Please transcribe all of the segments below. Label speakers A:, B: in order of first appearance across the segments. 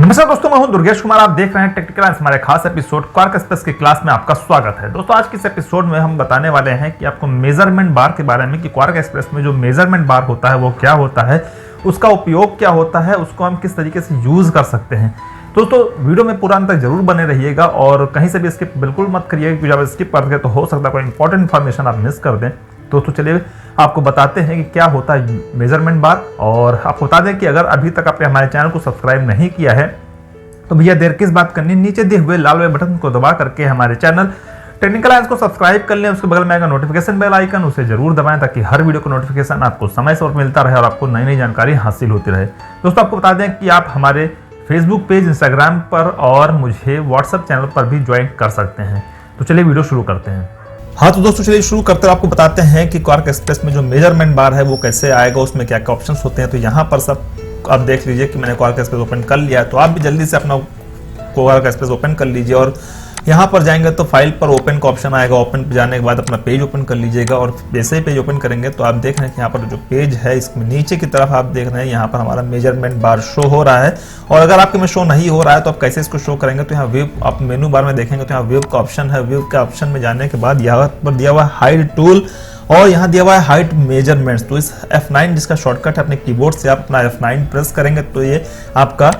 A: नमस्कार दोस्तों, मैं हूं दुर्गेश कुमार। आप देख रहे हैं टेक्निकल एनालिसिस। हमारे खास एपिसोड क्वार्क एक्सप्रेस की क्लास में आपका स्वागत है। दोस्तों, आज के इस एपिसोड में हम बताने वाले हैं कि आपको मेजरमेंट बार के बारे में कि क्वार्क एक्सप्रेस में जो मेजरमेंट बार होता है वो क्या होता है, उसका उपयोग क्या होता है, उसको हम किस तरीके से यूज कर सकते हैं। दोस्तों, वीडियो में पूरा अंत तक जरूर बने रहिएगा और कहीं से भी स्किप बिल्कुल मत करिएगा, क्योंकि जब स्किप करते तो हो सकता है कोई इंपॉर्टेंट इन्फॉर्मेशन आप मिस कर दें। दोस्तों, चलिए आपको बताते हैं कि क्या होता है मेजरमेंट बार। और आपको बता दें कि अगर अभी तक आपने हमारे चैनल को सब्सक्राइब नहीं किया है तो भैया देर किस बात करनी, नीचे दिए हुए लाल वाले बटन को दबा करके हमारे चैनल टेक्निकल एनालिसिस को सब्सक्राइब कर लें। उसके बगल में आएगा नोटिफिकेशन बेल आइकन, उसे जरूर दबाएं ताकि हर वीडियो को नोटिफिकेशन आपको समय से और मिलता रहे और आपको नई नई जानकारी हासिल होती रहे। दोस्तों, आपको बता दें कि आप हमारे फेसबुक पेज, इंस्टाग्राम पर और मुझे व्हाट्सएप चैनल पर भी ज्वाइन कर सकते हैं। तो चलिए वीडियो शुरू करते हैं। हाँ, तो दोस्तों चलिए शुरू करते हैं। आपको बताते हैं कि क्वार्क एक्सप्रेस में जो मेजरमेंट बार है वो कैसे आएगा, उसमें क्या क्या ऑप्शंस होते हैं। तो यहाँ पर सब आप देख लीजिए कि मैंने क्वार्क एक्सप्रेस ओपन कर लिया है, तो आप भी जल्दी से अपना क्वार्क एक्सप्रेस ओपन कर लीजिए और यहाँ पर जाएंगे तो फाइल पर ओपन का ऑप्शन आएगा। ओपन पे जाने के बाद अपना पेज ओपन कर लीजिएगा और जैसे ही पेज ओपन करेंगे तो आप देख रहे हैं कि यहाँ पर जो पेज है इसमें नीचे की तरफ आप देख रहे हैं यहाँ पर हमारा मेजरमेंट बार शो हो रहा है। और अगर आपके में शो नहीं हो रहा है तो आप कैसे इसको शो करेंगे, तो यहाँ व्यू आप मेनू बार में देखेंगे तो यहाँ व्यू का ऑप्शन है। व्यू के ऑप्शन में जाने के बाद यहाँ पर दिया हुआ है हाइड टूल और यहाँ दिया हुआ है हाइट मेजरमेंट्स। तो इस F9 जिसका शॉर्टकट है, अपने कीबोर्ड से आप अपना F9 प्रेस करेंगे तो ये आपका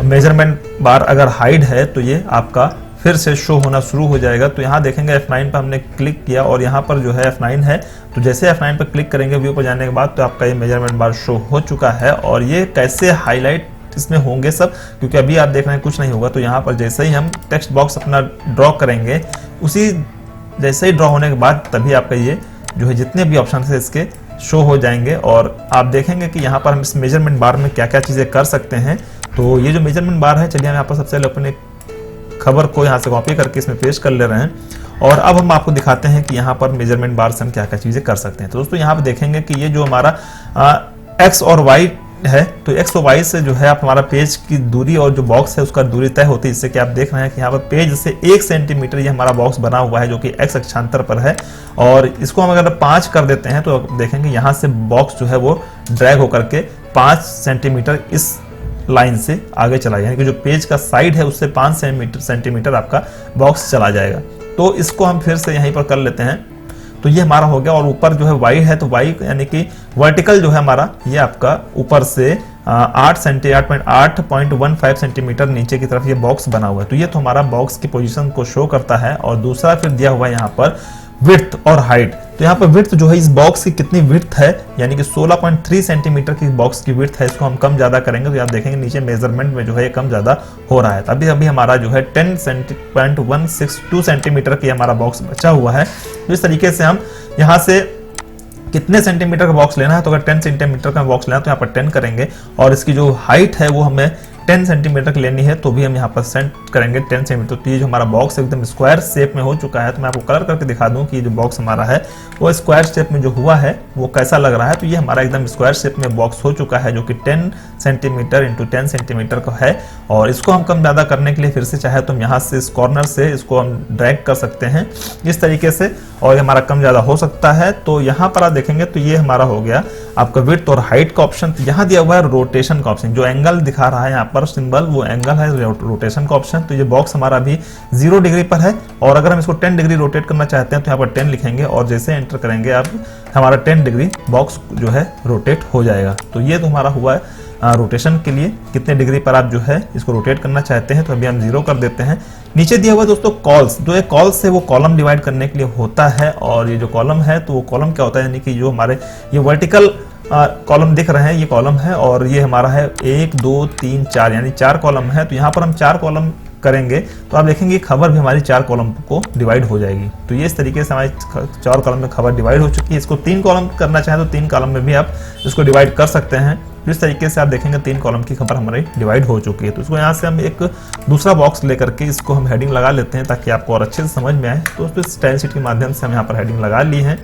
A: मेजरमेंट बार अगर हाइड है तो ये आपका फिर से शो होना शुरू हो जाएगा। तो यहाँ देखेंगे F9 पर हमने क्लिक किया और यहाँ पर जो है F9 है, तो जैसे F9 पर क्लिक करेंगे व्यू पर जाने के बाद तो आपका ये मेजरमेंट बार शो हो चुका है। और ये कैसे हाईलाइट इसमें होंगे सब, क्योंकि अभी आप देख रहे हैं कुछ नहीं होगा। तो यहाँ पर जैसे ही हम टेक्स्ट बॉक्स अपना ड्रॉ करेंगे, उसी जैसे ही ड्रॉ होने के बाद तभी आपका ये जो है जितने भी ऑप्शन है इसके शो हो जाएंगे। और आप देखेंगे कि यहाँ पर हम इस मेजरमेंट बार में क्या क्या चीज़ें कर सकते हैं। तो ये जो मेजरमेंट बार है, चलिए हम यहाँ पर सबसे पहले अपने खबर को यहाँ से कॉपी करके इसमें पेस्ट कर ले रहे हैं और अब हम आपको दिखाते हैं कि यहाँ पर मेजरमेंट बार से हम क्या क्या चीज़ें कर सकते हैं। तो दोस्तों, यहाँ पर देखेंगे कि ये जो हमारा एक्स और वाई है, तो एक्स और वाई से जो है आप हमारा पेज की दूरी और जो बॉक्स है उसका दूरी तय होती है। इससे कि आप देख रहे हैं कि यहाँ पर पेज से 1 सेंटीमीटर ये हमारा बॉक्स बना हुआ है जो कि एक्स अक्षांतर पर है। और इसको हम अगर 5 कर देते हैं तो देखेंगे यहाँ से बॉक्स जो है वो ड्रैग होकर के 5 सेंटीमीटर इस लाइन से आगे चला जाएगा, यानी कि जो पेज का साइड है उससे 5 सेंटीमीटर आपका बॉक्स चला जाएगा। तो इसको हम फिर से यहीं पर कर लेते हैं। तो ये हमारा हो गया। और ऊपर जो है वाई है, तो वाई यानी कि वर्टिकल जो है हमारा ये आपका ऊपर से 8.15 सेंटीमीटर नीचे की तरफ ये बॉक्स बना हुआ है। तो ये तो हमारा बॉक्स की पोजीशन को शो करता है। और दूसरा फिर दिया हुआ है यहाँ पर विड्थ और हाइट। तो यहाँ पर विड्थ जो है इस बॉक्स की कितनी विड्थ है, यानी कि 16.3 सेंटीमीटर की बॉक्स की विड्थ है। इसको हम कम ज्यादा करेंगे तो आप देखेंगे नीचे मेजरमेंट में जो है ये कम ज्यादा हो रहा है। अभी अभी हमारा जो है 10.162 सेंटीमीटर की हमारा बॉक्स बचा हुआ है। तो इस तरीके से हम यहाँ से कितने सेंटीमीटर का बॉक्स लेना है, तो अगर 10 सेंटीमीटर का बॉक्स लेना है तो यहाँ पर 10 करेंगे और इसकी जो हाइट है वो हमें 10 सेंटीमीटर की लेनी है, तो भी हम यहाँ पर सेट करेंगे 10 सेंटीमीटर। तो ये जो हमारा बॉक्स एकदम स्क्वायर शेप में हो चुका है। तो मैं आपको कलर करके दिखा दूं कि जो बॉक्स हमारा है वो स्क्वायर शेप में जो हुआ है वो कैसा लग रहा है। तो ये हमारा एकदम स्क्वायर शेप में बॉक्स हो चुका है जो कि 10 सेंटीमीटर इंटू 10 सेंटीमीटर का है। और इसको हम कम ज़्यादा करने के लिए फिर से चाहे तो हम यहाँ से इस कॉर्नर से इसको हम ड्रैग कर सकते हैं इस तरीके से, और हमारा कम ज़्यादा हो सकता है। तो यहाँ पर आप देखेंगे तो ये हमारा हो गया आपका विड्थ और हाइट का ऑप्शन। यहाँ दिया हुआ है रोटेशन का ऑप्शन, जो एंगल दिखा रहा है यहाँ पर सिंबल वो एंगल है रोटेशन का ऑप्शन। तो ये बॉक्स हमारा अभी 0 डिग्री पर है और अगर हम इसको 10 डिग्री रोटेट करना चाहते हैं तो यहाँ पर 10 लिखेंगे और जैसे एंटर करेंगे अब हमारा 10 डिग्री बॉक्स जो है रोटेट हो जाएगा। तो ये तो हमारा हुआ है रोटेशन के लिए कितने डिग्री पर आप जो है इसको रोटेट करना चाहते हैं। तो अभी हम 0 कर देते हैं। नीचे दिया हुआ दोस्तों कॉल्स, जो ये कॉल्स है वो कॉलम डिवाइड करने के लिए होता है। और ये जो कॉलम है तो वो कॉलम क्या होता है, यानी कि जो हमारे ये वर्टिकल कॉलम दिख रहे हैं ये कॉलम है और ये हमारा है 1 2 3 4 यानी 4 कॉलम है। तो यहाँ पर हम 4 कॉलम करेंगे तो आप देखेंगे खबर भी हमारी 4 कॉलम को डिवाइड हो जाएगी। तो ये इस तरीके से हमारी 4 कॉलम में खबर डिवाइड हो चुकी है। इसको 3 कॉलम करना चाहें तो 3 कॉलम में भी आप इसको डिवाइड कर सकते हैं। इस तरीके से आप देखेंगे 3 कॉलम की खबर हमारी डिवाइड हो चुकी है। तो इसको यहाँ से हम एक दूसरा बॉक्स लेकर के इसको हम हेडिंग लगा लेते हैं ताकि आपको और अच्छे से समझ में आए। तो उसको स्टाइल शीट के माध्यम से हम यहाँ पर हेडिंग लगा ली है।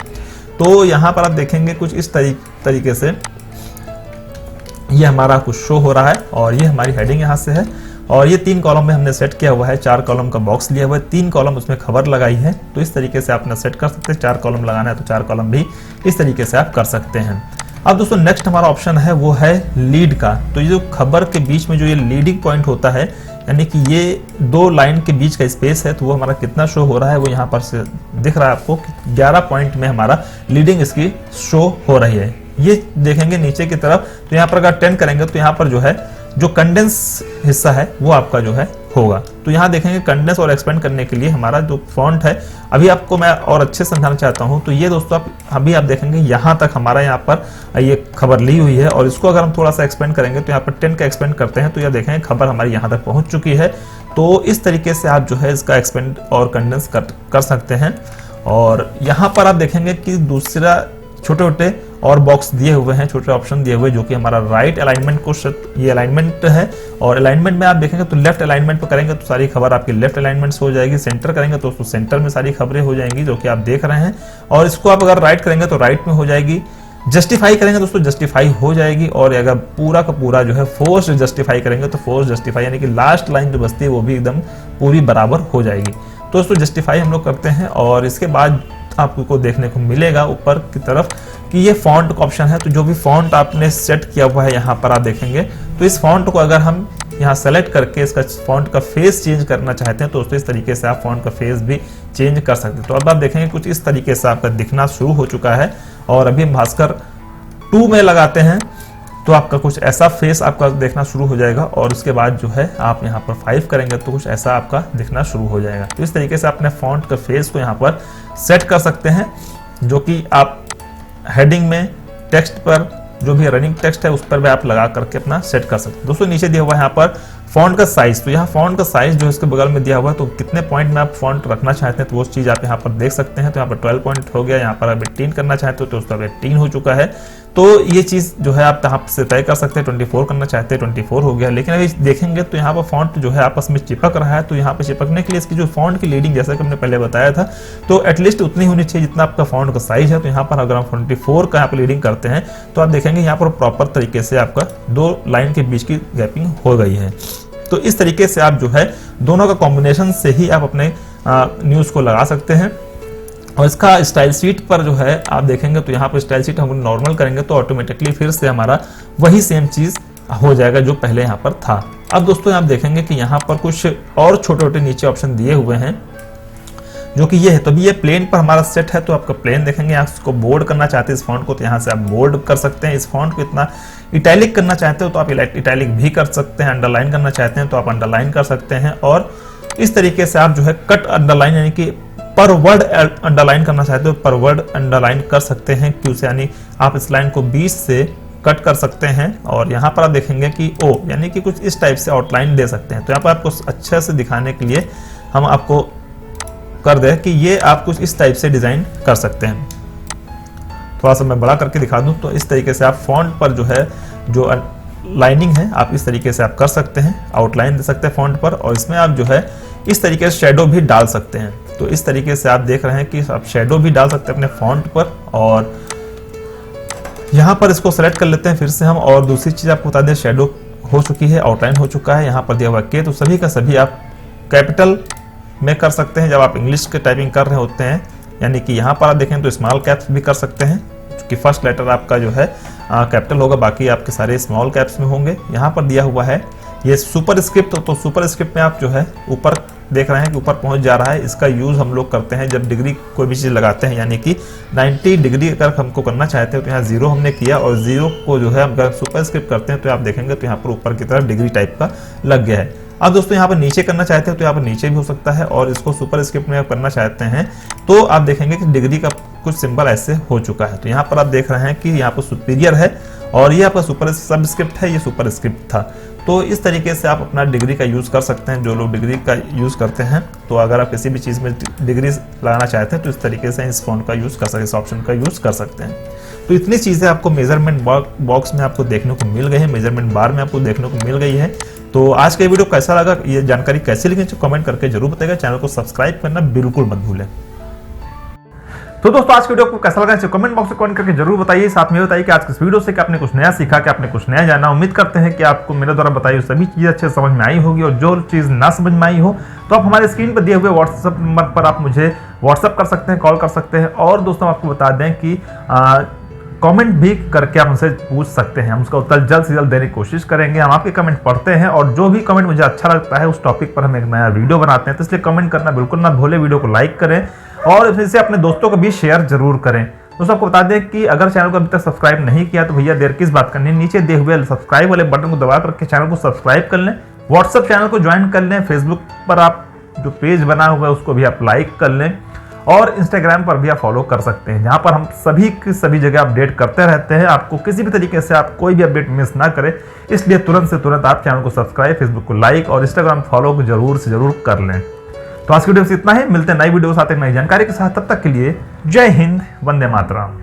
A: तो यहाँ पर आप देखेंगे कुछ इस तरीके से ये हमारा कुछ शो हो रहा है और ये हमारी हेडिंग यहाँ से है। और ये 3 कॉलम में हमने सेट किया हुआ है, 4 कॉलम का बॉक्स लिया हुआ है, 3 कॉलम उसमें खबर लगाई है। तो इस तरीके से आप अपना सेट कर सकते हैं। 4 कॉलम लगाना है तो 4 कॉलम भी इस तरीके से आप कर सकते हैं। अब दोस्तों नेक्स्ट हमारा ऑप्शन है वो है लीड का। तो ये जो खबर के बीच में जो ये लीडिंग पॉइंट होता है, यानी कि ये 2 लाइन के बीच का स्पेस है, तो वो हमारा कितना शो हो रहा है, वो यहाँ पर से दिख रहा है आपको कि 11 पॉइंट में हमारा लीडिंग इसकी शो हो रही है। ये देखेंगे नीचे की तरफ, तो यहाँ पर अगर 10 करेंगे तो यहाँ पर जो है जो कंडेंस हिस्सा है वो आपका जो है होगा। तो यहाँ देखेंगे कंडेंस और एक्सपेंड करने के लिए हमारा जो फॉन्ट है, अभी आपको मैं और अच्छे से समझाना चाहता हूँ। तो ये दोस्तों अभी आप देखेंगे यहाँ तक हमारा यहाँ पर ये खबर ली हुई है, और इसको अगर हम थोड़ा सा एक्सपेंड करेंगे तो यहाँ पर 10 का एक्सपेंड करते हैं तो ये देखेंगे खबर हमारी यहाँ तक पहुँच चुकी है। तो इस तरीके से आप जो है इसका एक्सपेंड और कंडेंस कर सकते हैं। और यहाँ पर आप देखेंगे कि दूसरा छोटे छोटे और बॉक्स दिए हुए हैं, छोटे ऑप्शन दिए हुए, जो कि हमारा राइट अलाइनमेंट को ये अलाइनमेंट है। और अलाइनमेंट में आप देखेंगे तो लेफ्ट अलाइनमेंट पर करेंगे तो सारी खबर आपकी लेफ्ट अलाइनमेंट से हो जाएगी, सेंटर करेंगे तो उसको सेंटर में सारी खबरें हो जाएंगी जो कि आप देख रहे हैं। और इसको आप अगर राइट करेंगे तो राइट में हो जाएगी, जस्टिफाई करेंगे दोस्तों जस्टिफाई हो जाएगी, और अगर पूरा का पूरा जो है फोर्स जस्टिफाई करेंगे तो फोर्स जस्टिफाई, यानी कि लास्ट लाइन जो बचती है वो भी एकदम पूरी बराबर हो जाएगी। तो दोस्तों जस्टिफाई हम लोग करते हैं, और इसके बाद आपको देखने को मिलेगा ऊपर की तरफ कि ये फॉन्ट का ऑप्शन है। तो जो भी फॉन्ट आपने सेट किया हुआ है यहाँ पर आप देखेंगे, तो इस फॉन्ट को अगर हम यहाँ सेलेक्ट करके इसका फॉन्ट का फेस चेंज करना चाहते हैं तो दोस्तों इस तरीके से आप फॉन्ट का फेस भी चेंज कर सकते हैं। तो अब आप देखेंगे कुछ इस तरीके से आपका दिखना शुरू हो चुका है। और अभी हम भास्कर 2 में लगाते हैं तो आपका कुछ ऐसा फेस आपका देखना शुरू हो जाएगा, और उसके बाद जो है आप यहाँ पर 5 करेंगे तो कुछ ऐसा आपका दिखना शुरू हो जाएगा। तो इस तरीके से अपने फॉन्ट का फेस को यहाँ पर सेट कर सकते हैं, जो कि आप हेडिंग में टेक्स्ट पर जो भी रनिंग टेक्स्ट है उस पर भी आप लगा करके अपना सेट कर सकते हैं। दोस्तों नीचे दिया हुआ है यहाँ पर फॉन्ट का साइज। तो यहाँ फॉन्ट का साइज जो इसके बगल में दिया हुआ है, तो कितने पॉइंट में आप फॉन्ट रखना चाहते हैं तो वो चीज़ आप यहाँ पर देख सकते हैं। तो यहाँ पर 12 पॉइंट हो गया, यहाँ पर आप 18 करना चाहते हो तो उसका 18 हो चुका है। तो ये चीज़ जो है आप यहाँ से तय कर सकते हैं। 24 करना चाहते हैं 24 हो गया। लेकिन अभी देखेंगे तो यहाँ पर फॉन्ट जो है आपस में चिपक रहा है, तो यहाँ पर चिपकने के लिए इसकी जो फॉन्ट की लीडिंग, जैसा कि हमने पहले बताया था, तो एटलीस्ट उतनी होनी चाहिए जितना आपका फॉन्ट का साइज है। तो यहाँ पर अगर हम 24 का यहाँ पर लीडिंग करते हैं तो आप देखेंगे यहाँ पर प्रॉपर तरीके से आपका 2 लाइन के बीच की गैपिंग हो गई है। तो इस तरीके से आप जो है दोनों का कॉम्बिनेशन से ही आप अपने न्यूज़ को लगा सकते हैं। और इसका स्टाइल शीट पर जो है आप देखेंगे तो यहाँ पर स्टाइल शीट हम नॉर्मल करेंगे तो ऑटोमेटिकली फिर से हमारा वही सेम चीज़ हो जाएगा जो पहले यहाँ पर था। अब दोस्तों आप देखेंगे कि यहाँ पर कुछ और छोटे छोटे नीचे ऑप्शन दिए हुए हैं, जो कि ये है। तो अभी ये प्लेन पर हमारा सेट है, तो आपका प्लेन देखेंगे, आप इसको बोल्ड करना चाहते हैं इस फॉन्ट को तो यहाँ से आप बोल्ड कर सकते हैं। इस फॉन्ट को इतना इटैलिक करना चाहते हो तो आप इटैलिक भी कर सकते हैं। अंडरलाइन करना चाहते हैं तो आप अंडरलाइन कर सकते हैं। और इस तरीके से आप जो है कट अंडरलाइन, यानी कि पर वर्ड अंडरलाइन करना चाहते हो पर वर्ड अंडरलाइन कर सकते हैं। क्यों से, यानी आप इस लाइन को 20 से कट कर सकते हैं। और यहाँ पर आप देखेंगे कि ओ, यानी कि कुछ इस टाइप से आउटलाइन दे सकते हैं। तो यहाँ पर आपको अच्छे से दिखाने के लिए हम आपको कर दे कि ये आप कुछ इस टाइप से डिजाइन कर सकते हैं। थोड़ा सा मैं बड़ा करके दिखा दूं तो इस तरीके से आप फॉन्ट पर जो है जो लाइनिंग है आप इस तरीके से आप कर सकते हैं, आउटलाइन दे सकते हैं फॉन्ट पर। और इसमें आप जो है इस तरीके से शेडो भी डाल सकते हैं। तो इस तरीके से आप देख रहे हैं कि आप शेडो भी डाल सकते हैं अपने फॉन्ट पर। और यहाँ पर इसको सेलेक्ट कर लेते हैं फिर से हम। और दूसरी चीज आपको बता दें, शेडो हो चुकी है, आउटलाइन हो चुका है। यहाँ पर दिया हुआ के, तो सभी का सभी आप कैपिटल में कर सकते हैं जब आप इंग्लिश के टाइपिंग कर रहे होते हैं। यानी कि यहाँ पर आप देखें तो स्मॉल कैप्स भी कर सकते हैं, कि फर्स्ट लेटर आपका जो है कैपिटल होगा, बाकी आपके सारे स्मॉल कैप्स में होंगे। यहाँ पर दिया हुआ है ये सुपर स्क्रिप्ट, तो सुपर स्क्रिप्ट में आप जो है ऊपर देख रहे हैं कि ऊपर पहुंच जा रहा है। इसका यूज हम लोग करते हैं जब डिग्री कोई भी चीज लगाते हैं, यानी कि 90 डिग्री अगर हमको करना चाहते हैं तो यहाँ 0 हमने किया, और 0 को जो है अगर सुपर स्क्रिप्ट करते हैं तो आप देखेंगे तो यहाँ पर ऊपर की तरफ डिग्री टाइप का लग गया है। अब दोस्तों यहाँ पर नीचे करना चाहते हैं तो यहाँ पर नीचे भी हो सकता है, और इसको सुपर स्क्रिप्ट में आप करना चाहते हैं तो आप देखेंगे कि डिग्री का कुछ सिंबल ऐसे हो चुका है। तो यहाँ पर आप देख रहे हैं कि यहाँ पर सुपीरियर है, और ये आपका सुपर सबस्क्रिप्ट है, ये सुपर स्क्रिप्ट था। तो इस तरीके से आप अपना डिग्री का यूज़ कर सकते हैं। जो लोग डिग्री का यूज़ करते हैं, तो अगर आप किसी भी चीज़ में डिग्री लगाना चाहते हैं तो इस तरीके से इस फॉन्ट का यूज़ कर सकते हैं, इस ऑप्शन का यूज़ कर सकते हैं। तो इतनी चीज़ें आपको मेजरमेंट बॉक्स में आपको देखने को मिल गई है, मेजरमेंट बार में आपको देखने को मिल गई है। तो आज का वीडियो कैसा लगा, ये जानकारी कैसी लगी, कमेंट करके जरूर बताइएगा। चैनल को सब्सक्राइब करना बिल्कुल मत भूलें। तो दोस्तों आज के वीडियो को कैसा लगा कमेंट बॉक्स में कमेंट करके जरूर बताइए। साथ में बताइए कि आज के इस वीडियो से कि आपने कुछ नया सीखा, कि आपने कुछ नया जाना। उम्मीद करते हैं कि आपको मेरे द्वारा बताई हुई सभी चीज़ अच्छे समझ में आई होगी, और जो चीज़ ना समझ में आई हो तो आप हमारे स्क्रीन पर दिए हुए व्हाट्सएप नंबर पर आप मुझे व्हाट्सएप कर सकते हैं, कॉल कर सकते हैं। और दोस्तों आपको बता दें कि कमेंट भी करके आप हमसे पूछ सकते हैं, हम उसका उत्तर जल्द से जल्द देने की कोशिश करेंगे। हम आपके कमेंट पढ़ते हैं और जो भी कमेंट मुझे अच्छा लगता है उस टॉपिक पर हम एक नया वीडियो बनाते हैं। तो इसलिए कमेंट करना बिल्कुल ना भूलें, वीडियो को लाइक करें और इसे अपने दोस्तों को भी शेयर जरूर करें। दोस्तों आपको बता दें कि अगर चैनल को अभी तक सब्सक्राइब नहीं किया तो भैया देर किस बात करनी है, नीचे दिए हुए सब्सक्राइब वाले बटन को दबा करके चैनल को सब्सक्राइब कर लें, व्हाट्सएप चैनल को ज्वाइन कर लें, फेसबुक पर आप जो पेज बना हुआ है उसको भी आप लाइक कर लें और इंस्टाग्राम पर भी आप फॉलो कर सकते हैं, जहां पर हम सभी की सभी जगह अपडेट करते रहते हैं। आपको किसी भी तरीके से आप कोई भी अपडेट मिस ना करें, इसलिए तुरंत से तुरंत आप चैनल को सब्सक्राइब, फेसबुक को लाइक और इंस्टाग्राम फॉलो को जरूर से जरूर कर लें। तो आज की वीडियो से इतना ही, मिलते हैं नई वीडियो के साथ एक नई जानकारी के साथ। तब तक के लिए जय हिंद, वंदे मातरम।